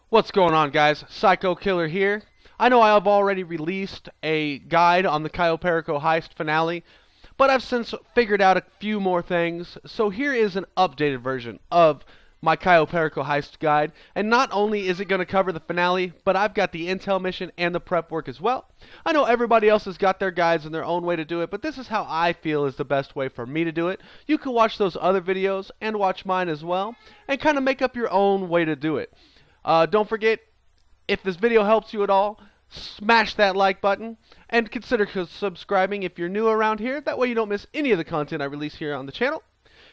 What's going on, guys? Psycho Killer here. I know I have already released a guide on the Cayo Perico Heist finale, but I've since figured out a few more things, so here is an updated version of my Cayo Perico Heist guide, and not only is it going to cover the finale, but I've got the intel mission and the prep work as well. I know everybody else has got their guides and their own way to do it, but this is how I feel is the best way for me to do it. You can watch those other videos and watch mine as well, and kind of make up your own way to do it. Don't forget, if this video helps you at all, smash that like button and consider subscribing if you're new around here. That way you don't miss any of the content I release here on the channel.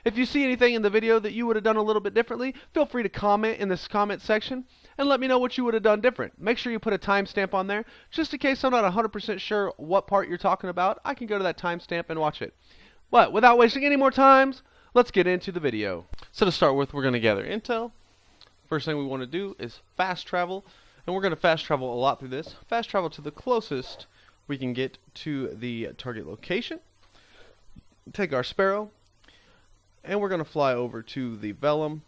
If you see anything in the video that you would have done a little bit differently, feel free to comment in this comment section and let me know what you would have done different. Make sure you put a timestamp on there, just in case I'm not 100% sure what part you're talking about. I can go to that timestamp and watch it. But without wasting any more time, let's get into the video. So to start with, we're going to gather intel. First thing we want to do is fast travel, and we're going to fast travel a lot through this. Fast travel to the closest we can get to the target location. Take our Sparrow, and we're going to fly over to the Vellum,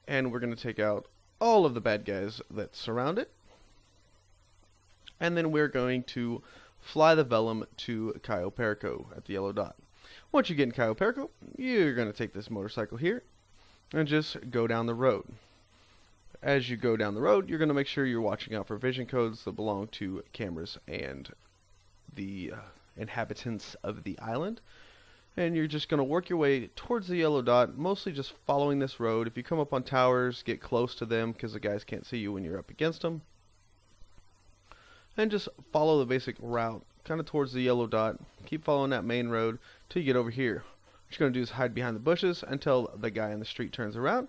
and we're going to take out all of the bad guys that surround it. And then we're going to fly the Vellum to Cayo Perico at the yellow dot. Once you get in Cayo Perico, you're going to take this motorcycle here and just go down the road. As you go down the road, you're going to make sure you're watching out for vision codes that belong to cameras and the inhabitants of the island. And you're just going to work your way towards the yellow dot, mostly just following this road. If you come up on towers, get close to them because the guys can't see you when you're up against them. And just follow the basic route, kind of towards the yellow dot. Keep following that main road till you get over here. What you're going to do is hide behind the bushes until the guy in the street turns around.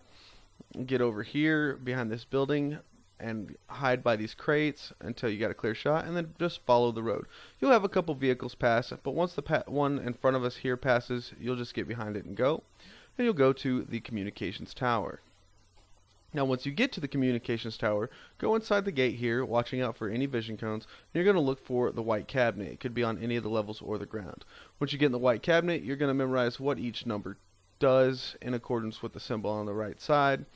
Get over here behind this building and hide by these crates until you got a clear shot, and then just follow the road. You'll have a couple vehicles pass, but once the one in front of us here passes, you'll just get behind it and go, and you'll go to the communications tower. Now once you get to the communications tower, go inside the gate here, watching out for any vision cones, and you're going to look for the white cabinet. It could be on any of the levels or the ground. Once you get in the white cabinet, you're going to memorize what each number does in accordance with the symbol on the right side,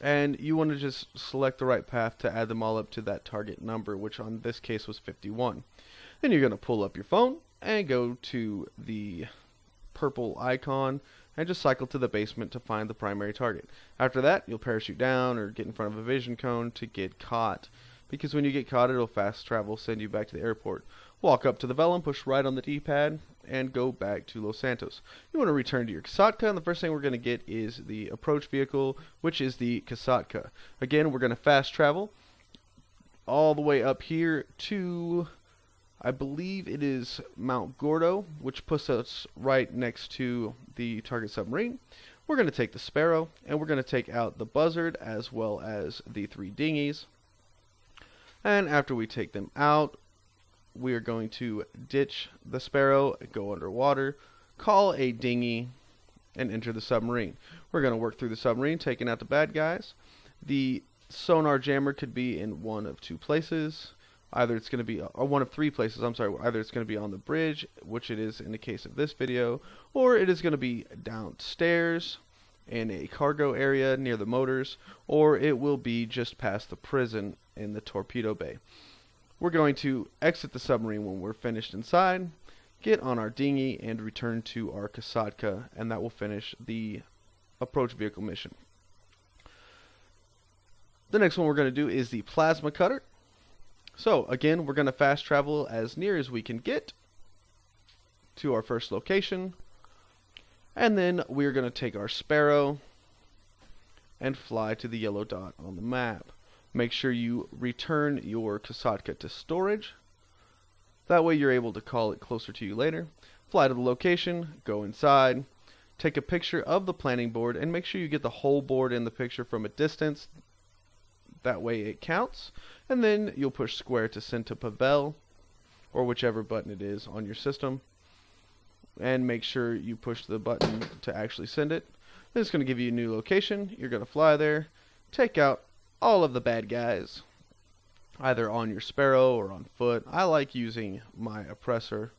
and you want to just select the right path to add them all up to that target number, which on this case was 51. Then you're going to pull up your phone and go to the purple icon and just cycle to the basement to find the primary target. After that, you'll parachute down or get in front of a vision cone to get caught, because when you get caught, it'll fast travel, send you back to the airport. Walk up to the Vellum, push right on the D-pad, and go back to Los Santos. You want to return to your Kasatka, and the first thing we're going to get is the approach vehicle, which is the Kasatka. Again, we're going to fast travel all the way up here to, I believe it is Mount Gordo, which puts us right next to the target submarine. We're going to take the Sparrow, and we're going to take out the Buzzard as well as the 3 dinghies. And after we take them out, we are going to ditch the Sparrow, go underwater, call a dinghy, and enter the submarine. We're going to work through the submarine, taking out the bad guys. The sonar jammer could be in one of two places. Either it's going to be, or one of three places, I'm sorry. Either it's going to be on the bridge, which it is in the case of this video, or it is going to be downstairs in a cargo area near the motors, or it will be just past the prison in the torpedo bay. We're going to exit the submarine when we're finished inside, get on our dinghy, and return to our Kasatka, and that will finish the approach vehicle mission. The next one we're going to do is the plasma cutter. So again, we're going to fast travel as near as we can get to our first location, and then we're going to take our Sparrow and fly to the yellow dot on the map. Make sure you return your Kasatka to storage. That way you're able to call it closer to you later. Fly to the location, go inside, take a picture of the planning board, and make sure you get the whole board in the picture from a distance. That way it counts. And then you'll push square to send to Pavel, or whichever button it is on your system. And make sure you push the button to actually send it. Then it's going to give you a new location. You're going to fly there, take out all of the bad guys, either on your Sparrow or on foot. I like using my oppressor.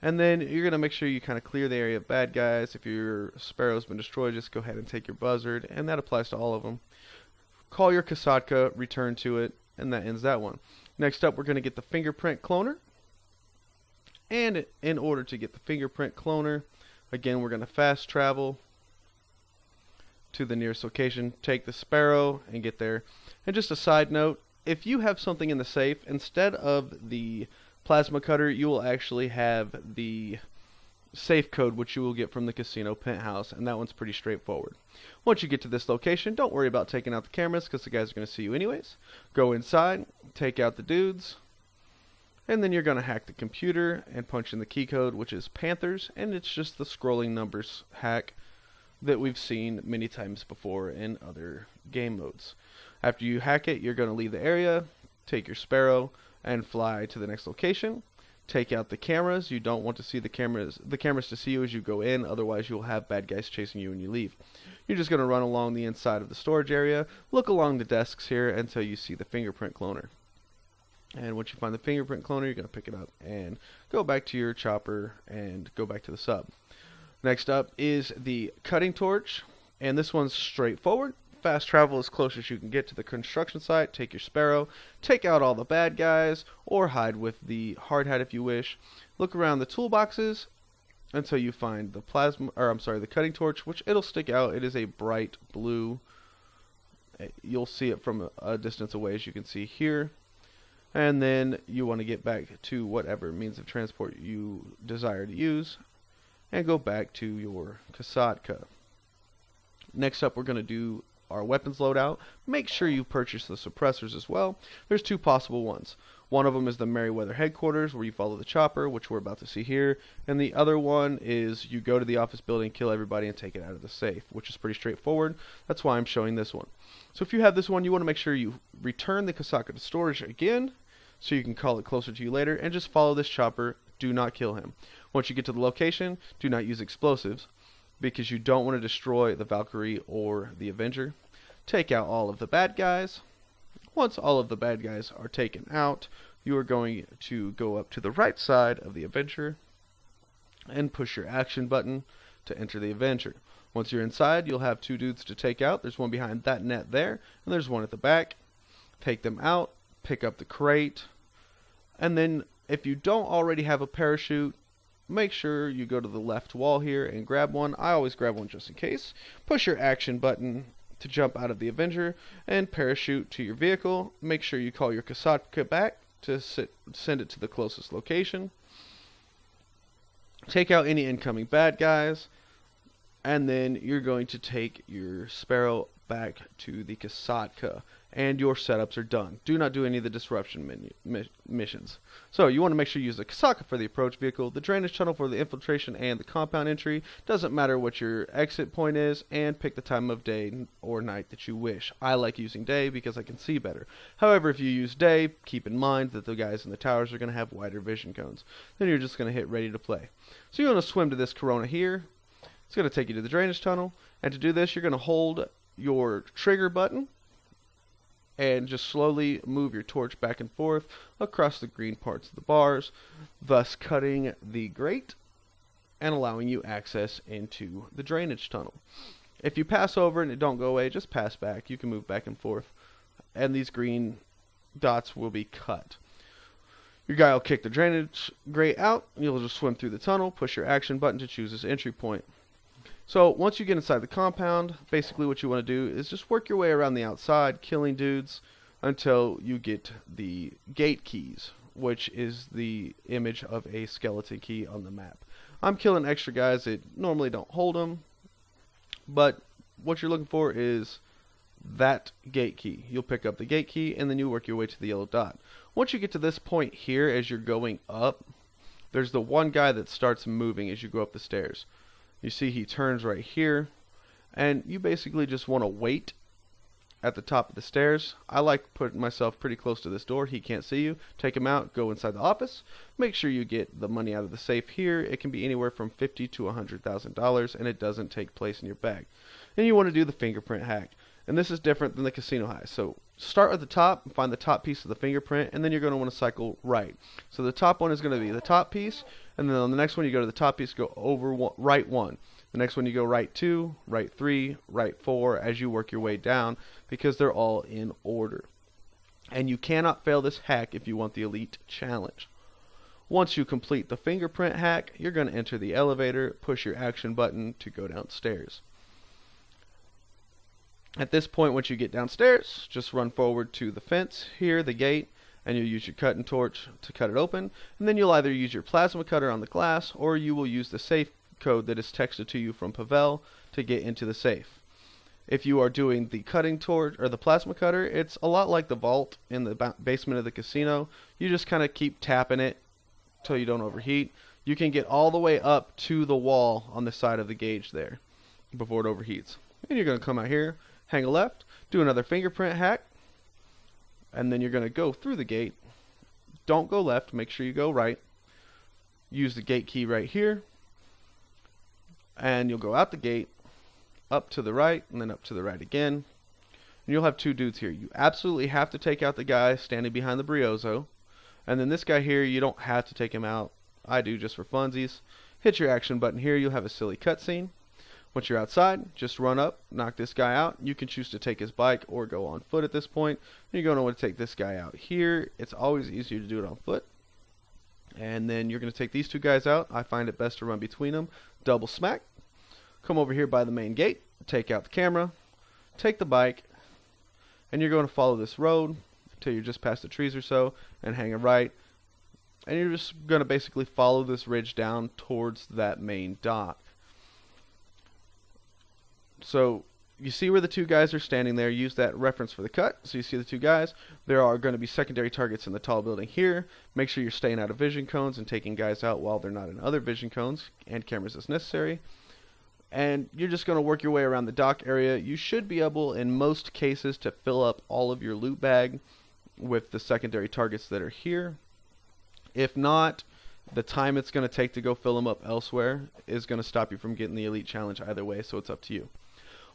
And then you're going to make sure you kind of clear the area of bad guys. If your Sparrow's been destroyed, just go ahead and take your Buzzard, and that applies to all of them. call your Kasatka, return to it, and that ends that one. Next up, we're going to get the Fingerprint Cloner. And in order to get the Fingerprint Cloner, again, we're going to fast travel to the nearest location, take the Sparrow, and get there. And just a side note, if you have something in the safe, instead of the plasma cutter, you will actually have the safe code, which you will get from the casino penthouse, and that one's pretty straightforward. Once you get to this location, don't worry about taking out the cameras, because the guys are going to see you anyways. Go inside, take out the dudes, and then you're going to hack the computer and punch in the key code, which is Panthers, and it's just the scrolling numbers hack that we've seen many times before in other game modes. After you hack it, you're going to leave the area, take your Sparrow, and fly to the next location. Take out the cameras. You don't want to see the cameras to see you as you go in, otherwise you'll have bad guys chasing you when you leave. You're just going to run along the inside of the storage area, look along the desks here until you see the Fingerprint Cloner. And once you find the Fingerprint Cloner, you're going to pick it up and go back to your chopper and go back to the sub. Next up is the cutting torch, and this one's straightforward. Fast travel as close as you can get to the construction site, take your Sparrow, take out all the bad guys, or hide with the hard hat if you wish. Look around the toolboxes until you find the the cutting torch, which it'll stick out. It is a bright blue. You'll see it from a distance away, as you can see here. And then you want to get back to whatever means of transport you desire to use, and go back to your Kasatka. Next up, we're going to do our weapons loadout. Make sure you purchase the suppressors as well. There's two possible ones. One of them is the Merryweather headquarters, where you follow the chopper, which we're about to see here, and the other one is you go to the office building, kill everybody, and take it out of the safe, which is pretty straightforward. That's why I'm showing this one. So if you have this one, you want to make sure you return the Kasatka to storage again, so you can call it closer to you later, and just follow this chopper. Do not kill him. Once you get to the location, do not use explosives, because you don't want to destroy the Valkyrie or the Avenger. Take out all of the bad guys. Once all of the bad guys are taken out, you are going to go up to the right side of the Avenger and push your action button to enter the Avenger. Once you're inside, you'll have two dudes to take out. There's one behind that net there, and there's one at the back. Take them out, pick up the crate, and then if you don't already have a parachute, make sure you go to the left wall here and grab one. I always grab one just in case. Push your action button to jump out of the Avenger and parachute to your vehicle. Make sure you call your Kasatka back to send it to the closest location. Take out any incoming bad guys, and then you're going to take your Sparrow back to the Kasatka, and your setups are done. Do not do any of the disruption missions. So you want to make sure you use the Kasatka for the approach vehicle, the drainage tunnel for the infiltration and the compound entry. Doesn't matter what your exit point is, and pick the time of day or night that you wish. I like using day because I can see better. However, if you use day, keep in mind that the guys in the towers are going to have wider vision cones. Then you're just going to hit ready to play. So you want to swim to this Corona here. It's going to take you to the drainage tunnel, and to do this, you're going to hold your trigger button and just slowly move your torch back and forth across the green parts of the bars, thus cutting the grate and allowing you access into the drainage tunnel. If you pass over and it don't go away, just pass back. You can move back and forth, and these green dots will be cut. Your guy will kick the drainage grate out, and you'll just swim through the tunnel, push your action button to choose this entry point. So once you get inside the compound, basically what you want to do is just work your way around the outside, killing dudes until you get the gate keys, which is the image of a skeleton key on the map. I'm killing extra guys that normally don't hold them, but what you're looking for is that gate key. You'll pick up the gate key, and then you work your way to the yellow dot. Once you get to this point here, as you're going up, there's the one guy that starts moving as you go up the stairs. You see he turns right here, and you basically just want to wait at the top of the stairs. I like putting myself pretty close to this door. He can't see you. Take him out, go inside the office. Make sure you get the money out of the safe here. It can be anywhere from $50,000 to $100,000, and it doesn't take place in your bag. And you want to do the fingerprint hack. And this is different than the casino heist. So start at the top and find the top piece of the fingerprint, and then you're going to want to cycle right. So the top one is going to be the top piece, and then on the next one you go to the top piece, go over right one. The next one you go right 2, right 3, right 4 as you work your way down, because they're all in order. And you cannot fail this hack if you want the Elite Challenge. Once you complete the Fingerprint Hack, you're going to enter the elevator, push your action button to go downstairs. At this point, once you get downstairs, just run forward to the fence here, the gate, and you'll use your cutting torch to cut it open. And then you'll either use your plasma cutter on the glass, or you will use the safe code that is texted to you from Pavel to get into the safe. If you are doing the cutting torch or the plasma cutter, it's a lot like the vault in the basement of the casino. You just kind of keep tapping it till you don't overheat. You can get all the way up to the wall on the side of the gauge there before it overheats. And you're going to come out here, hang a left, do another fingerprint hack, and then you're going to go through the gate. Don't go left, make sure you go right. Use the gate key right here, and you'll go out the gate, up to the right, and then up to the right again. And you'll have two dudes here. You absolutely have to take out the guy standing behind the Briozo. And then this guy here, you don't have to take him out. I do just for funsies. Hit your action button here, you'll have a silly cutscene. Once you're outside, just run up, knock this guy out. You can choose to take his bike or go on foot at this point. You're going to want to take this guy out here. It's always easier to do it on foot. And then you're going to take these two guys out. I find it best to run between them. Double smack. Come over here by the main gate. Take out the camera. Take the bike. And you're going to follow this road until you're just past the trees or so. And hang a right. And you're just going to basically follow this ridge down towards that main dock. So you see where the two guys are standing there. Use that reference for the cut. So you see the two guys. There are going to be secondary targets in the tall building here. Make sure you're staying out of vision cones and taking guys out while they're not in other vision cones and cameras as necessary. And you're just going to work your way around the dock area. You should be able, in most cases, to fill up all of your loot bag with the secondary targets that are here. If not, the time it's going to take to go fill them up elsewhere is going to stop you from getting the Elite Challenge either way, so it's up to you.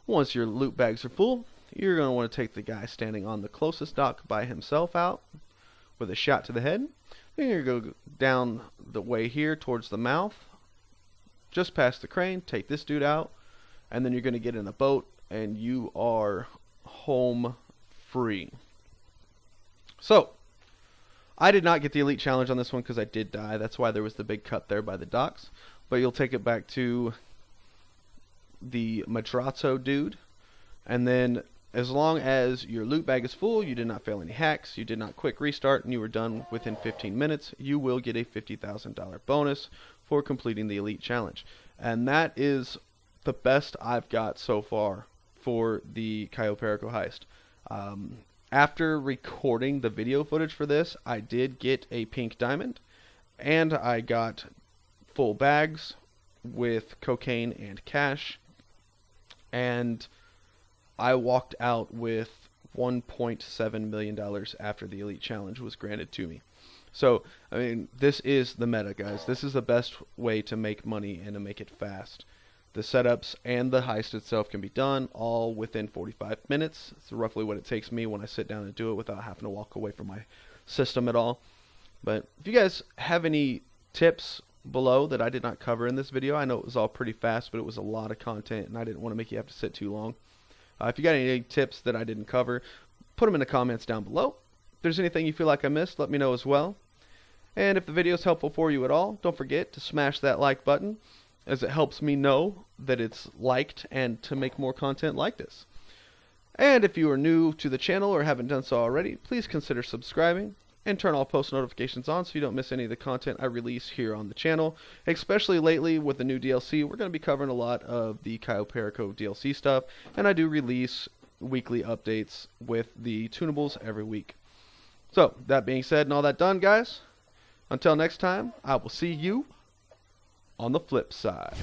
Once your loot bags are full, you're going to want to take the guy standing on the closest dock by himself out with a shot to the head. Then you're going to go down the way here towards the mouth, just past the crane, take this dude out, and then you're going to get in a boat, and you are home free. So, I did not get the Elite Challenge on this one because I did die. That's why there was the big cut there by the docks. But you'll take it back to the Madrazo dude, and then as long as your loot bag is full, you did not fail any hacks, you did not quick restart, and you were done within 15 minutes, you will get a $50,000 bonus for completing the Elite Challenge. And that is the best I've got so far for the Cayo Perico Heist. After recording the video footage for this, I did get a pink diamond, and I got full bags with cocaine and cash, and I walked out with $1.7 million after the Elite Challenge was granted to me. So, I mean, this is the meta, guys. This is the best way to make money and to make it fast. The setups and the heist itself can be done all within 45 minutes. It's roughly what it takes me when I sit down and do it without having to walk away from my system at all. But if you guys have any tips below that I did not cover in this video, I know it was all pretty fast, but it was a lot of content and I didn't want to make you have to sit too long. If you got any tips that I didn't cover, put them in the comments down below. If there's anything you feel like I missed, let me know as well. And if the video is helpful for you at all, don't forget to smash that like button, as it helps me know that it's liked and to make more content like this. And if you are new to the channel or haven't done so already, please consider subscribing and turn all post notifications on so you don't miss any of the content I release here on the channel. Especially lately with the new DLC, we're going to be covering a lot of the Cayo Perico DLC stuff, and I do release weekly updates with the tunables every week. So, that being said and all that done, guys, until next time, I will see you on the flip side.